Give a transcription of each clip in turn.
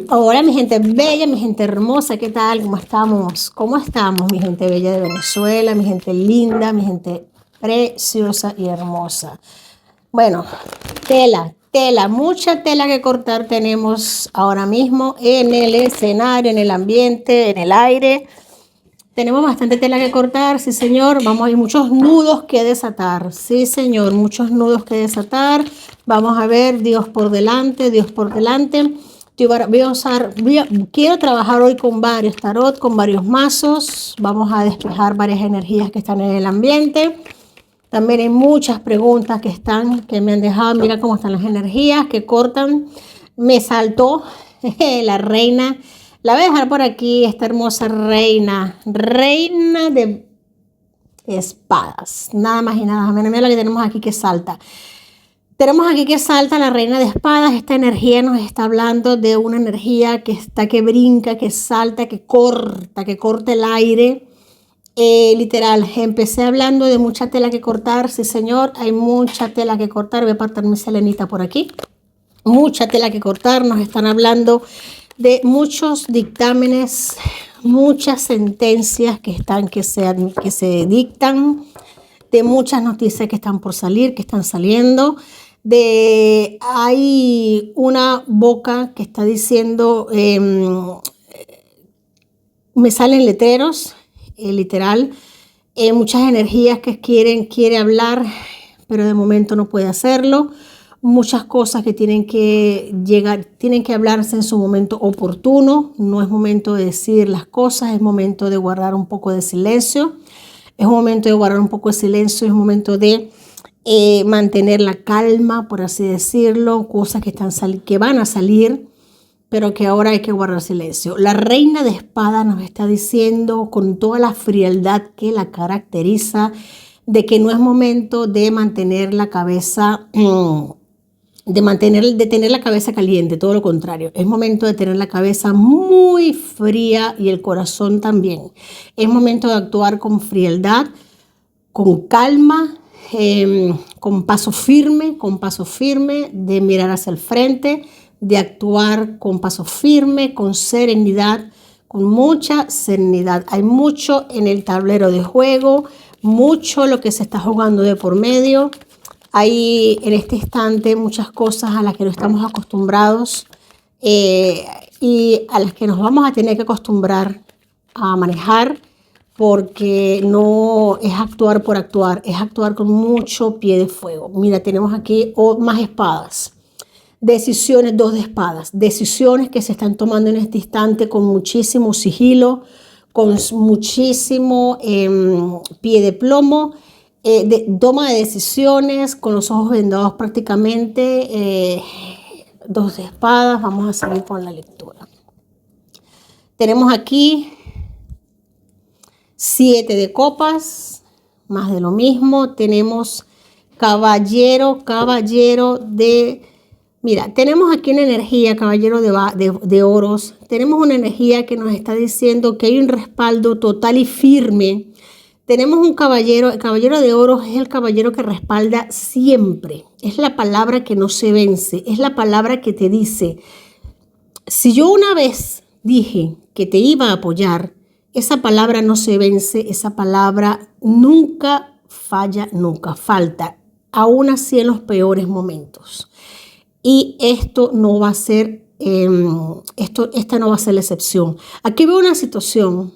Hola, mi gente bella, mi gente hermosa, ¿qué tal? ¿Cómo estamos? ¿Cómo estamos, mi gente bella de Venezuela, mi gente linda, mi gente preciosa y hermosa? Bueno, mucha tela que cortar tenemos ahora mismo en el escenario, en el ambiente, en el aire. Tenemos bastante tela que cortar, sí señor. Vamos, hay muchos nudos que desatar, sí señor, muchos nudos que desatar. Vamos a ver, Dios por delante, Dios por delante. Quiero trabajar hoy con varios tarot, con varios mazos. Vamos a despejar varias energías que están en el ambiente. También hay muchas preguntas que me han dejado. Mira cómo están las energías que cortan. Me saltó la reina. La voy a dejar por aquí, esta hermosa reina. Reina de espadas. Nada más y nada menos. Mira la que tenemos aquí que salta. Tenemos aquí que salta la reina de espadas. Esta energía nos está hablando de una energía que brinca, que salta, que corta el aire. Literal, empecé hablando de mucha tela que cortar. Sí, señor, hay mucha tela que cortar. Voy a apartar mi selenita por aquí. Mucha tela que cortar. Nos están hablando de muchos dictámenes, muchas sentencias que se dictan, de muchas noticias que están por salir, que están saliendo. Hay una boca que está diciendo, me salen letreros, literal, muchas energías que quiere hablar, pero de momento no puede hacerlo. Muchas cosas que tienen que llegar, tienen que hablarse en su momento oportuno. No es momento de decir las cosas, es momento de guardar un poco de silencio. Es un momento de guardar un poco de silencio, es un momento de mantener la calma, por así decirlo, cosas que van a salir, pero que ahora hay que guardar silencio. La reina de espadas nos está diciendo con toda la frialdad que la caracteriza de que no es momento de mantener la cabeza, de tener la cabeza caliente, todo lo contrario. Es momento de tener la cabeza muy fría y el corazón también. Es momento de actuar con frialdad, con calma, con paso firme, de mirar hacia el frente, de actuar con paso firme, con serenidad, con mucha serenidad. Hay mucho en el tablero de juego, mucho lo que se está jugando de por medio. Hay en este instante muchas cosas a las que no estamos acostumbrados y a las que nos vamos a tener que acostumbrar a manejar, porque no es actuar por actuar, es actuar con mucho pie de fuego. Mira, tenemos aquí más espadas. Decisiones, 2 de espadas. Decisiones que se están tomando en este instante con muchísimo sigilo, con muchísimo pie de plomo. Toma de decisiones con los ojos vendados prácticamente. 2 de espadas. Vamos a seguir con la lectura. Tenemos aquí 7 de copas, más de lo mismo. Tenemos caballero de... Mira, tenemos aquí una energía, caballero de oros. Tenemos una energía que nos está diciendo que hay un respaldo total y firme. Tenemos un caballero, el caballero de oros es el caballero que respalda siempre. Es la palabra que no se vence, es la palabra que te dice, si yo una vez dije que te iba a apoyar, esa palabra no se vence, esa palabra nunca falla, nunca falta, aún así en los peores momentos. Y esto no va a ser, esta no va a ser la excepción. Aquí veo una situación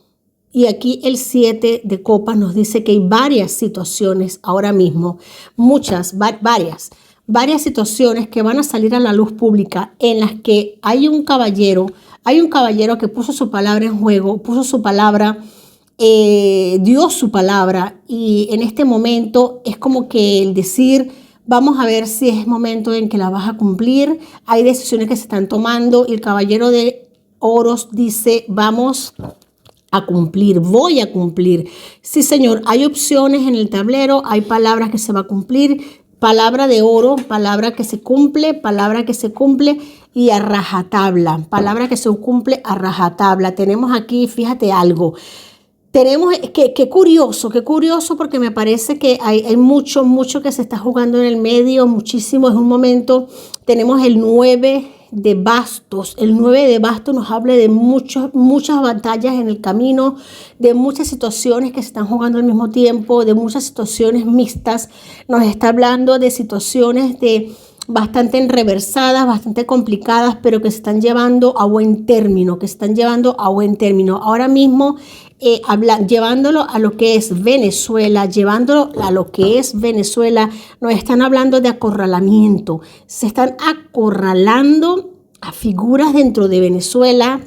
y aquí el 7 de copas nos dice que hay varias situaciones ahora mismo, varias situaciones que van a salir a la luz pública en las que hay un caballero que puso su palabra en juego, puso su palabra, dio su palabra, y en este momento es como que el decir, vamos a ver si es momento en que la vas a cumplir. Hay decisiones que se están tomando y el caballero de oros dice, vamos a cumplir, voy a cumplir. Sí, señor, hay opciones en el tablero, hay palabras que se va a cumplir. Palabra de oro, palabra que se cumple y a rajatabla. Palabra que se cumple a rajatabla. Tenemos aquí, fíjate algo. Tenemos, qué curioso, porque me parece que hay mucho que se está jugando en el medio, muchísimo. Es un momento, tenemos el 9 de bastos. El 9 de bastos nos habla de muchas batallas en el camino, de muchas situaciones que se están jugando al mismo tiempo, de muchas situaciones mixtas. Nos está hablando de situaciones bastante enreversadas, bastante complicadas, pero que se están llevando a buen término, Ahora mismo, llevándolo a lo que es Venezuela, nos están hablando de acorralamiento. Se están acorralando a figuras dentro de Venezuela,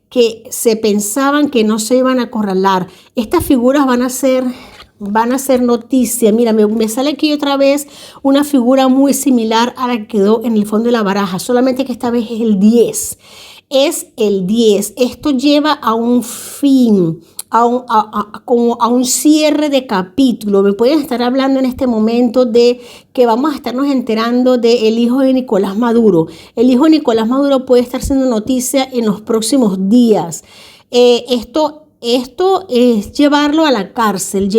que se pensaban que no se iban a acorralar. Estas figuras van a ser noticia. Mira, me sale aquí otra vez una figura muy similar a la que quedó en el fondo de la baraja, solamente que esta vez es el 10. Es el 10. Esto lleva a un fin, como a un cierre de capítulo. Me pueden estar hablando en este momento de que vamos a estarnos enterando del hijo de Nicolás Maduro. El hijo de Nicolás Maduro puede estar siendo noticia en los próximos días. Esto es llevarlo a la cárcel,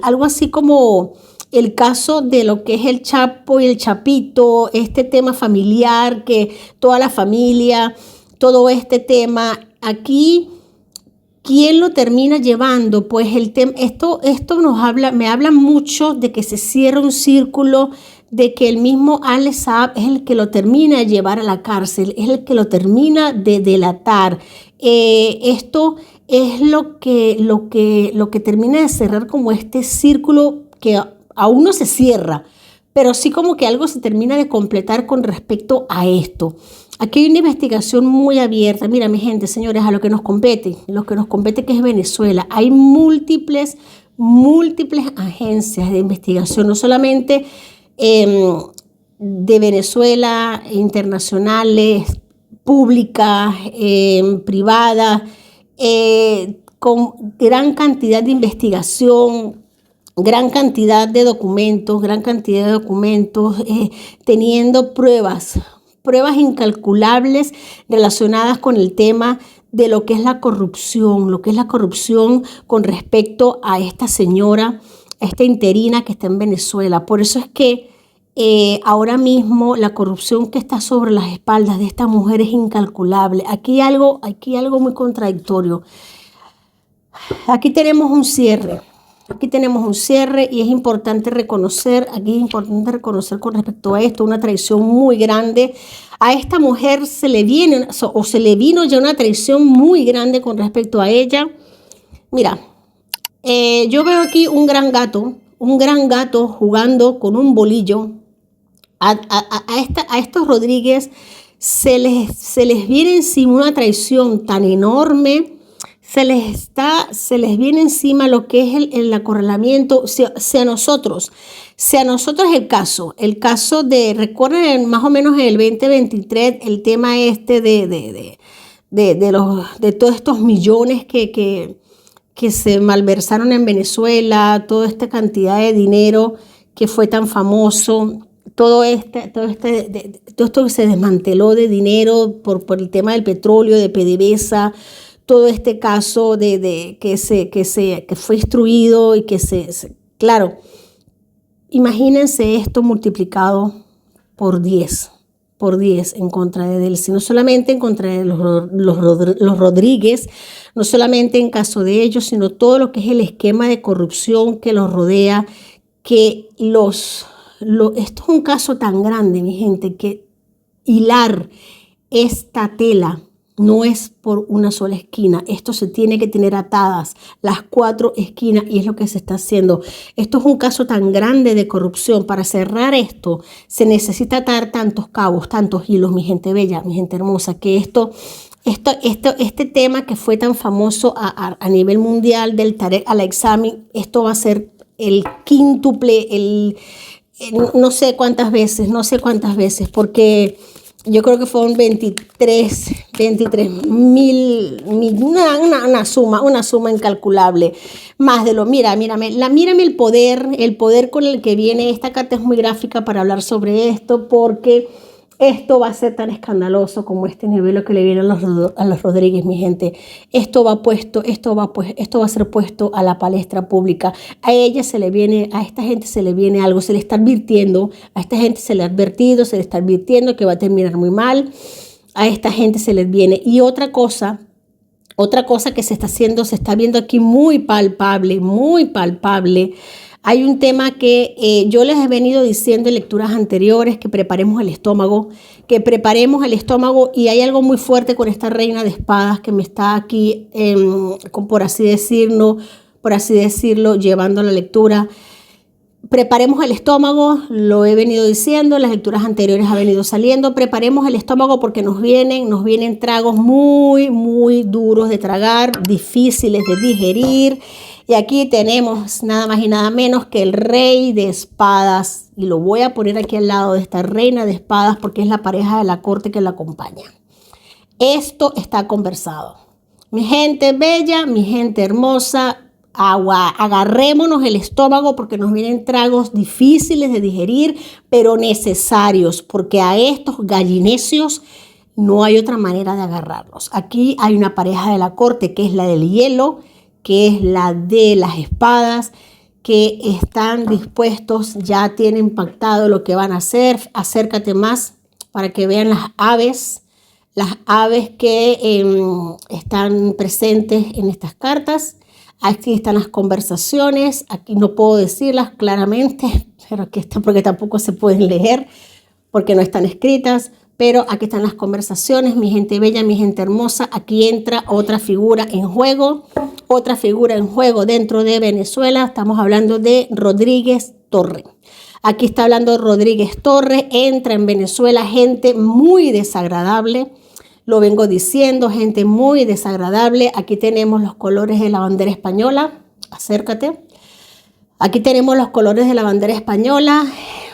algo así como el caso de lo que es el Chapo y el Chapito, este tema familiar, que toda la familia, todo este tema, aquí, ¿quién lo termina llevando? Pues esto me habla mucho de que se cierra un círculo, de que el mismo Alex Saab es el que lo termina de llevar a la cárcel, es el que lo termina de delatar. Esto es lo que termina de cerrar como este círculo que aún no se cierra, pero sí como que algo se termina de completar con respecto a esto. Aquí hay una investigación muy abierta. Mira, mi gente, señores, a lo que nos compete que es Venezuela. Hay múltiples agencias de investigación, no solamente de Venezuela, internacionales, públicas, privadas, con gran cantidad de investigación, gran cantidad de documentos, teniendo pruebas incalculables relacionadas con el tema de lo que es la corrupción, con respecto a esta señora, esta interina que está en Venezuela. Por eso es que ahora mismo la corrupción que está sobre las espaldas de esta mujer es incalculable. Aquí hay algo muy contradictorio. Aquí tenemos un cierre y es importante reconocer con respecto a esto una traición muy grande. A esta mujer se le vino ya una traición muy grande con respecto a ella. Mira, yo veo aquí un gran gato jugando con un bolillo. A estos Rodríguez se les viene encima una traición tan enorme. Se les viene encima lo que es el acorralamiento, sea nosotros el caso de, recuerden más o menos en el 2023, el tema de todos estos millones que se malversaron en Venezuela, toda esta cantidad de dinero que fue tan famoso, todo esto que se desmanteló de dinero por el tema del petróleo, de PDVSA, todo este caso que fue instruido y claro, imagínense esto multiplicado por 10 en contra de Delcy, no solamente en contra de los Rodríguez, no solamente en caso de ellos, sino todo lo que es el esquema de corrupción que los rodea, que esto es un caso tan grande, mi gente, que hilar esta tela no es por una sola esquina. Esto se tiene que tener atadas las 4 esquinas y es lo que se está haciendo. Esto es un caso tan grande de corrupción. Para cerrar esto se necesita atar tantos cabos, tantos hilos, mi gente bella, mi gente hermosa, que este tema que fue tan famoso a nivel mundial del Tarek al-Aissami, esto va a ser el quíntuple, no sé cuántas veces, porque yo creo que fueron 23 mil, una suma incalculable. Más de mírame el poder con el que viene. Esta carta es muy gráfica para hablar sobre esto, porque Esto va a ser tan escandaloso como este nivel que le viene a los Rodríguez, mi gente. Esto va a ser puesto a la palestra pública. A esta gente se le viene algo, se le está advirtiendo, a esta gente se le ha advertido, se le está advirtiendo que va a terminar muy mal. A esta gente se les viene. Y otra cosa que se está viendo aquí muy palpable, muy palpable. Hay un tema que yo les he venido diciendo en lecturas anteriores, que preparemos el estómago, y hay algo muy fuerte con esta reina de espadas que me está aquí, por así decirlo, llevando a la lectura. Preparemos el estómago, lo he venido diciendo, en las lecturas anteriores ha venido saliendo. Preparemos el estómago porque nos vienen tragos muy, muy duros de tragar, difíciles de digerir. Y aquí tenemos nada más y nada menos que el rey de espadas. Y lo voy a poner aquí al lado de esta reina de espadas porque es la pareja de la corte que la acompaña. Esto está conversado. Mi gente bella, mi gente hermosa, agarrémonos el estómago porque nos vienen tragos difíciles de digerir, pero necesarios, porque a estos gallinecios no hay otra manera de agarrarlos. Aquí hay una pareja de la corte que es la del hielo, que es la de las espadas, que están dispuestos, ya tienen pactado lo que van a hacer. Acércate más para que vean las aves que están presentes en estas cartas. Aquí están las conversaciones, aquí no puedo decirlas claramente, pero porque tampoco se pueden leer, porque no están escritas, pero aquí están las conversaciones, mi gente bella, mi gente hermosa. Aquí entra otra figura en juego dentro de Venezuela. Estamos hablando de Rodríguez Torres. Aquí está hablando Rodríguez Torres, entra en Venezuela gente muy desagradable. Lo vengo diciendo, gente muy desagradable. Aquí tenemos los colores de la bandera española. Acércate. Aquí tenemos los colores de la bandera española,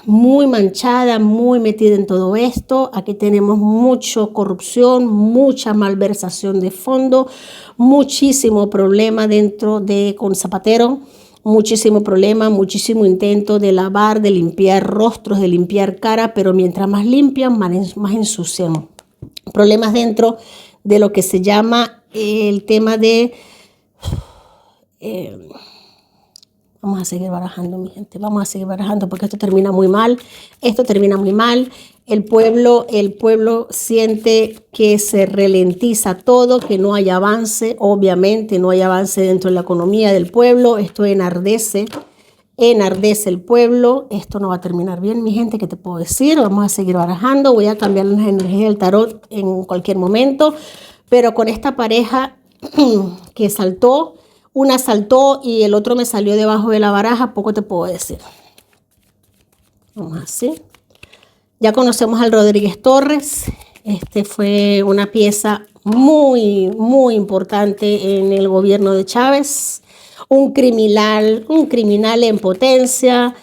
muy manchada, muy metida en todo esto. Aquí tenemos mucha corrupción, mucha malversación de fondo, muchísimo problema con Zapatero, muchísimo problema, muchísimo intento de lavar, de limpiar rostros, de limpiar cara, pero mientras más limpian, más ensucian. Problemas dentro de lo que se llama el tema de... vamos a seguir barajando, mi gente. Vamos a seguir barajando porque esto termina muy mal. El pueblo siente que se ralentiza todo, que no hay avance. Obviamente no hay avance dentro de la economía del pueblo. Esto enardece el pueblo. Esto no va a terminar bien, mi gente. ¿Qué te puedo decir? Vamos a seguir barajando. Voy a cambiar las energías del tarot en cualquier momento. Pero con esta pareja que saltó, una saltó y el otro me salió debajo de la baraja, poco te puedo decir. Vamos así. Ya conocemos al Rodríguez Torres. Este fue una pieza muy, muy importante en el gobierno de Chávez. Un criminal en potencia,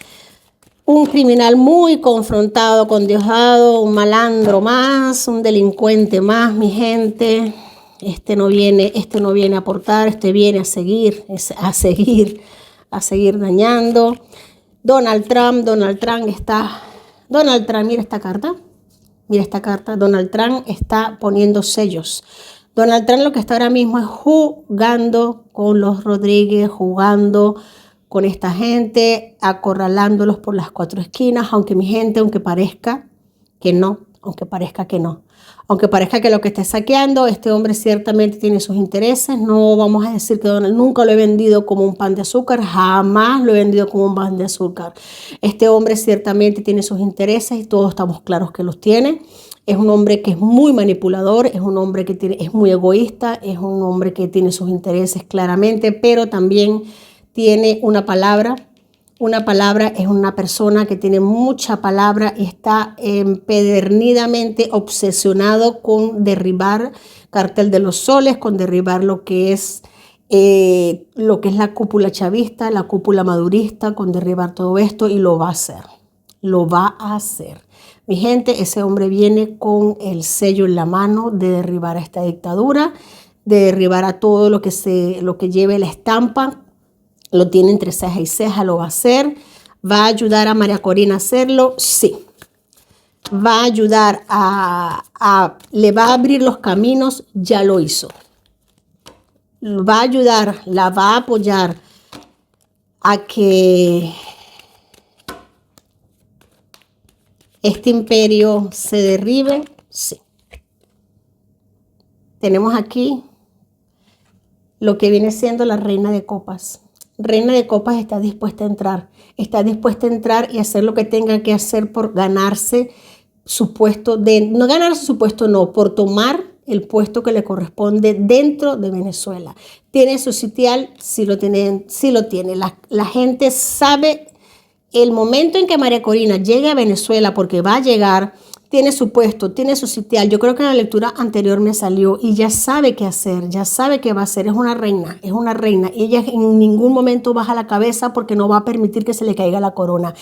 un criminal muy confrontado con Diosdado, un malandro más, un delincuente más, mi gente. Este no viene a aportar, este viene a seguir dañando. Donald Trump, mira esta carta, Donald Trump está poniendo sellos. Donald Trump lo que está ahora mismo es jugando con los Rodríguez, jugando con esta gente, acorralándolos por las cuatro esquinas, aunque parezca que no. Aunque parezca que lo que está saqueando, este hombre ciertamente tiene sus intereses. No vamos a decir que Donald nunca lo he vendido como un pan de azúcar, jamás lo he vendido como un pan de azúcar. Este hombre ciertamente tiene sus intereses y todos estamos claros que los tiene. Es un hombre que es muy manipulador, es un hombre que es muy egoísta, es un hombre que tiene sus intereses claramente, pero también tiene una palabra. Es una persona que tiene mucha palabra y está empedernidamente obsesionado con derribar Cartel de los Soles, con derribar lo que es la cúpula chavista, la cúpula madurista, con derribar todo esto, y lo va a hacer. Mi gente, ese hombre viene con el sello en la mano de derribar a esta dictadura, de derribar a todo lo que lleve la estampa. Lo tiene entre ceja y ceja, lo va a hacer. ¿Va a ayudar a María Corina a hacerlo? Sí. va a ayudar le va a abrir los caminos, ya lo hizo. Va a ayudar, la va a apoyar a que este imperio se derribe, sí. Tenemos aquí lo que viene siendo la reina de copas. Reina de copas está dispuesta a entrar y hacer lo que tenga que hacer por ganarse su puesto, no ganarse su puesto, no, por tomar el puesto que le corresponde dentro de Venezuela. ¿Tiene su sitial? Sí lo tiene. Sí lo tiene. La gente sabe el momento en que María Corina llegue a Venezuela, porque va a llegar, tiene su puesto, tiene su sitial. Yo creo que en la lectura anterior me salió y ya sabe qué hacer, ya sabe qué va a hacer. Es una reina, es una reina. Ella en ningún momento baja la cabeza porque no va a permitir que se le caiga la corona.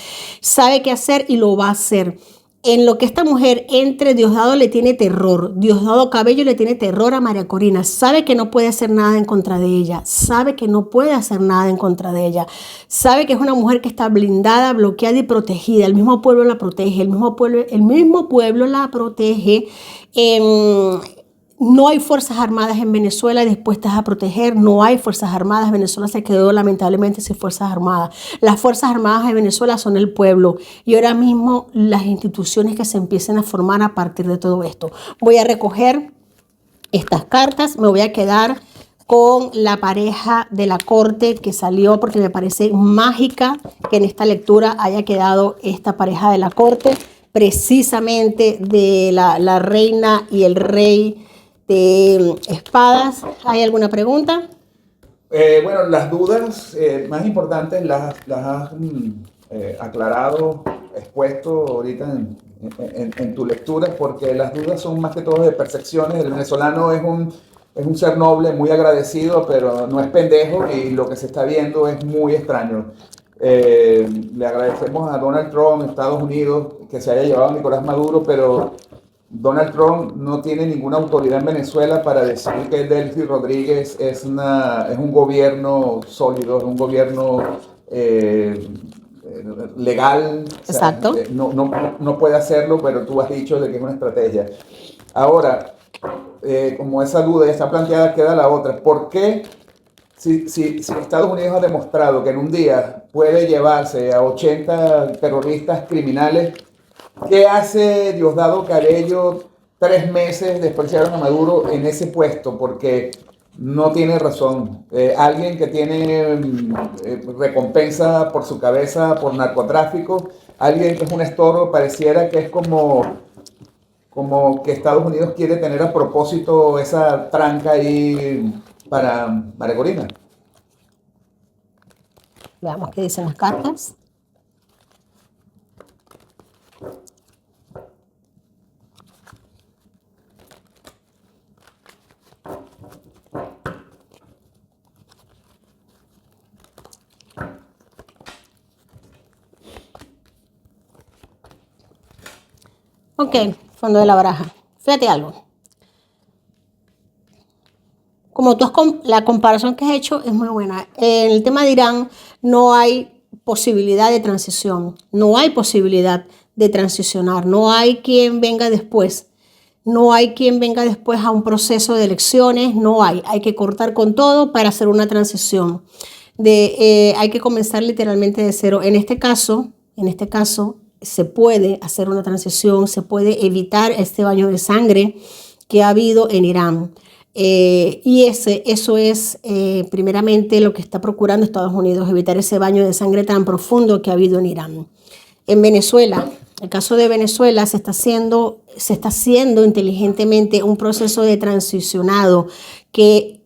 Sabe qué hacer y lo va a hacer. En lo que esta mujer entre, Diosdado le tiene terror. Diosdado Cabello le tiene terror a María Corina. Sabe que no puede hacer nada en contra de ella. Sabe que no puede hacer nada en contra de ella. Sabe que es una mujer que está blindada, bloqueada y protegida. El mismo pueblo la protege. El mismo pueblo la protege. No hay fuerzas armadas en Venezuela dispuestas a proteger, no hay fuerzas armadas. Venezuela se quedó lamentablemente sin fuerzas armadas. Las fuerzas armadas de Venezuela son el pueblo y ahora mismo las instituciones que se empiecen a formar a partir de todo esto. Voy a recoger estas cartas, me voy a quedar con la pareja de la corte que salió porque me parece mágica que en esta lectura haya quedado esta pareja de la corte, precisamente de la reina y el rey de espadas. ¿Hay alguna pregunta? Bueno, las dudas más importantes las has aclarado, expuesto ahorita en tu lectura, porque las dudas son más que todo de percepciones. El venezolano es un ser noble, muy agradecido, pero no es pendejo y lo que se está viendo es muy extraño. Le agradecemos a Donald Trump, Estados Unidos, que se haya llevado a Nicolás Maduro, pero Donald Trump no tiene ninguna autoridad en Venezuela para decir que Delcy Rodríguez es un gobierno sólido, es un gobierno legal. Exacto. O sea, no puede hacerlo, pero tú has dicho de que es una estrategia. Ahora, como esa duda ya está planteada, queda la otra. ¿Por qué? Si Estados Unidos ha demostrado que en un día puede llevarse a 80 terroristas criminales, ¿qué hace Diosdado Cabello 3 meses después de llegar a Maduro en ese puesto? Porque no tiene razón. Alguien que tiene recompensa por su cabeza por narcotráfico, alguien que es un estorbo, pareciera que es como que Estados Unidos quiere tener a propósito esa tranca ahí para María Corina. Veamos qué dicen las cartas. Ok, fondo de la baraja. Fíjate algo. Como la comparación que has hecho es muy buena. En el tema de Irán no hay posibilidad de transición. No hay posibilidad de transicionar. No hay quien venga después. No hay quien venga después a un proceso de elecciones. No hay. Hay que cortar con todo para hacer una transición. Hay que comenzar literalmente de cero. En este caso, se puede hacer una transición, se puede evitar este baño de sangre que ha habido en Irán. Y eso es primeramente lo que está procurando Estados Unidos, evitar ese baño de sangre tan profundo que ha habido en Irán. En Venezuela, el caso de Venezuela, se está haciendo inteligentemente un proceso de transicionado que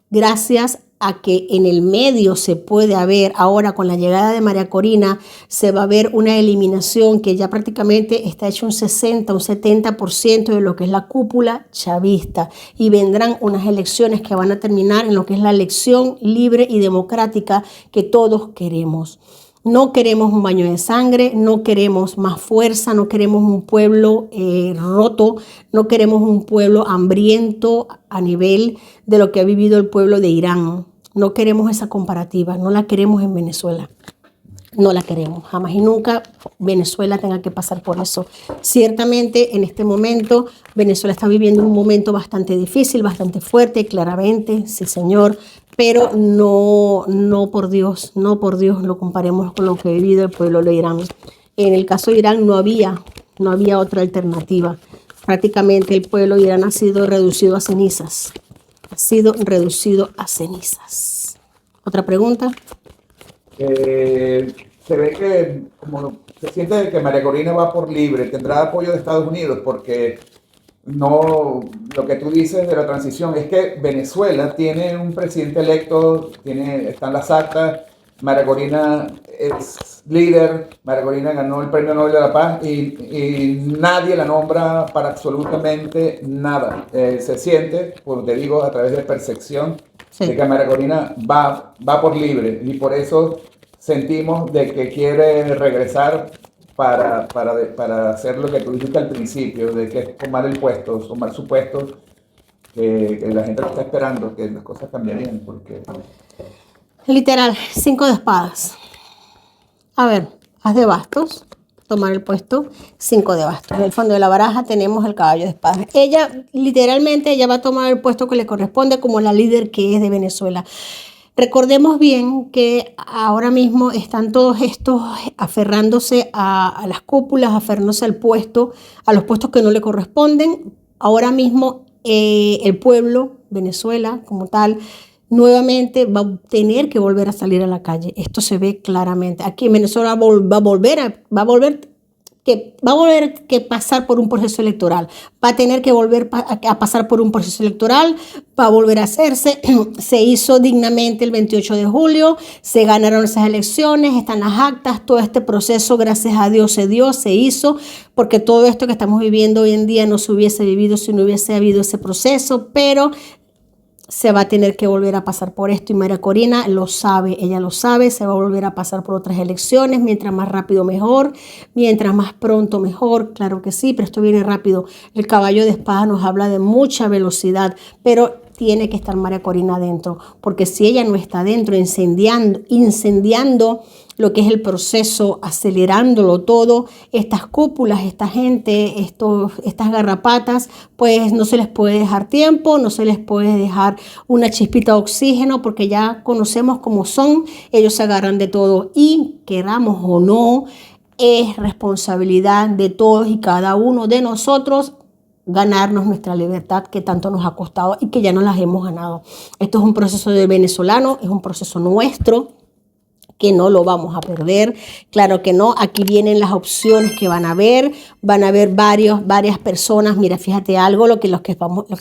gracias a que en el medio se puede haber, ahora con la llegada de María Corina, se va a ver una eliminación que ya prácticamente está hecho un 60, un 70% de lo que es la cúpula chavista, y vendrán unas elecciones que van a terminar en lo que es la elección libre y democrática que todos queremos. No queremos un baño de sangre, no queremos más fuerza, no queremos un pueblo roto, no queremos un pueblo hambriento a nivel de lo que ha vivido el pueblo de Irán. No queremos esa comparativa, no la queremos en Venezuela. no la queremos. Jamás y nunca Venezuela tenga que pasar por eso. Ciertamente en este momento Venezuela está viviendo un momento bastante difícil, bastante fuerte, claramente, sí señor, pero no por Dios, no por Dios lo comparemos con lo que ha vivido el pueblo de Irán. En el caso de Irán no había otra alternativa. Prácticamente el pueblo de Irán ha sido reducido a cenizas. Ha sido reducido a cenizas. ¿Otra pregunta? Se ve que, como se siente que María Corina va por libre, tendrá apoyo de Estados Unidos, porque no, lo que tú dices de la transición es que Venezuela tiene un presidente electo, están las actas, María Corina es líder, María Corina ganó el Premio Nobel de la Paz y nadie la nombra para absolutamente nada. Se siente, como te digo, a través de percepción, Sí. de que María Corina va por libre y por eso sentimos de que quiere regresar para hacer lo que tú dijiste al principio, de que es tomar su puesto, que la gente lo está esperando, que las cosas cambiarían, porque... Literal, 5 de espadas. A ver, as de bastos, tomar el puesto, 5 de bastos. En el fondo de la baraja tenemos el caballo de espadas. Ella, literalmente, ella va a tomar el puesto que le corresponde como la líder que es de Venezuela. Recordemos bien que ahora mismo están todos estos aferrándose a las cúpulas, aferrándose al puesto, a los puestos que no le corresponden. Ahora mismo el pueblo, Venezuela como tal, nuevamente va a tener que volver a salir a la calle. Esto se ve claramente. Aquí en Venezuela va a volver que pasar por un proceso electoral. Va a tener que volver a pasar por un proceso electoral, va a volver a hacerse. Se hizo dignamente el 28 de julio, se ganaron esas elecciones, están las actas, todo este proceso, gracias a Dios, se hizo, porque todo esto que estamos viviendo hoy en día no se hubiese vivido si no hubiese habido ese proceso, pero se va a tener que volver a pasar por esto y María Corina lo sabe, ella lo sabe, se va a volver a pasar por otras elecciones, mientras más rápido mejor, mientras más pronto mejor, claro que sí, pero esto viene rápido. El caballo de espada nos habla de mucha velocidad, pero tiene que estar María Corina adentro, porque si ella no está adentro incendiando lo que es el proceso, acelerándolo todo, estas cúpulas, esta gente, estas garrapatas, pues no se les puede dejar tiempo, no se les puede dejar una chispita de oxígeno, porque ya conocemos cómo son, ellos se agarran de todo y queramos o no, es responsabilidad de todos y cada uno de nosotros ganarnos nuestra libertad que tanto nos ha costado y que ya no las hemos ganado. Esto es un proceso de venezolano, es un proceso nuestro, que no lo vamos a perder, claro que no. Aquí vienen las opciones que van a haber varias personas. Mira, fíjate algo, lo que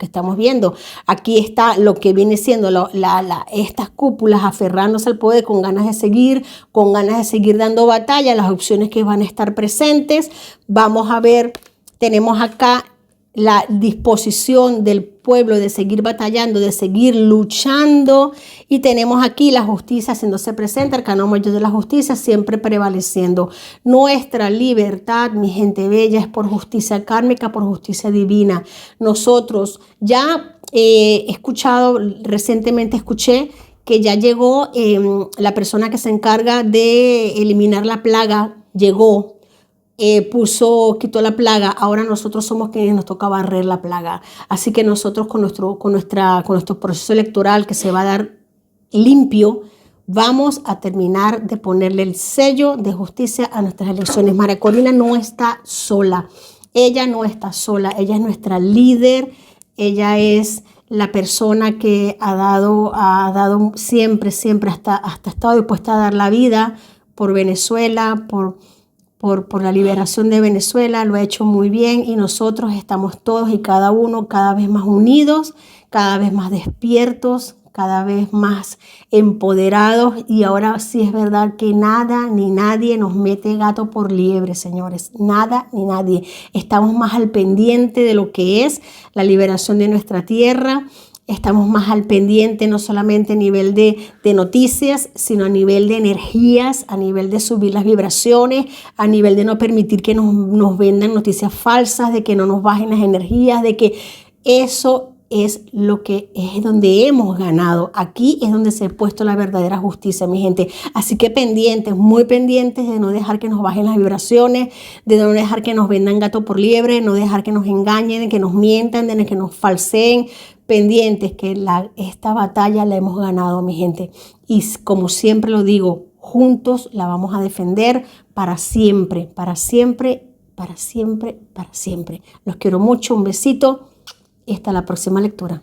estamos viendo. Aquí está lo que viene siendo estas cúpulas aferrándose al poder con ganas de seguir dando batalla, las opciones que van a estar presentes. Vamos a ver, tenemos acá la disposición del pueblo de seguir batallando, de seguir luchando, y tenemos aquí la justicia haciéndose presente, el arcano mayor de la justicia siempre prevaleciendo. Nuestra libertad, mi gente bella, es por justicia kármica, por justicia divina. Nosotros ya recientemente escuché que ya llegó la persona que se encarga de eliminar la plaga, llegó. Quitó la plaga, ahora nosotros somos quienes nos toca barrer la plaga. Así que nosotros con nuestro proceso electoral que se va a dar limpio, vamos a terminar de ponerle el sello de justicia a nuestras elecciones. María Corina no está sola, ella no está sola, ella es nuestra líder, ella es la persona que ha dado siempre, hasta estado dispuesta a dar la vida por Venezuela, por la liberación de Venezuela, lo ha hecho muy bien, y nosotros estamos todos y cada uno cada vez más unidos, cada vez más despiertos, cada vez más empoderados, y ahora sí es verdad que nada ni nadie nos mete gato por liebre, señores, nada ni nadie. Estamos más al pendiente de lo que es la liberación de nuestra tierra. Estamos más al pendiente, no solamente a nivel de noticias, sino a nivel de energías, a nivel de subir las vibraciones, a nivel de no permitir que nos vendan noticias falsas, de que no nos bajen las energías, de que eso es lo que es donde hemos ganado. Aquí es donde se ha puesto la verdadera justicia, mi gente. Así que pendientes, muy pendientes de no dejar que nos bajen las vibraciones, de no dejar que nos vendan gato por liebre, no dejar que nos engañen, de que nos mientan, de que nos falseen. Pendientes que esta batalla la hemos ganado, mi gente. Y como siempre lo digo, juntos la vamos a defender para siempre, para siempre, para siempre, para siempre. Los quiero mucho, un besito y hasta la próxima lectura.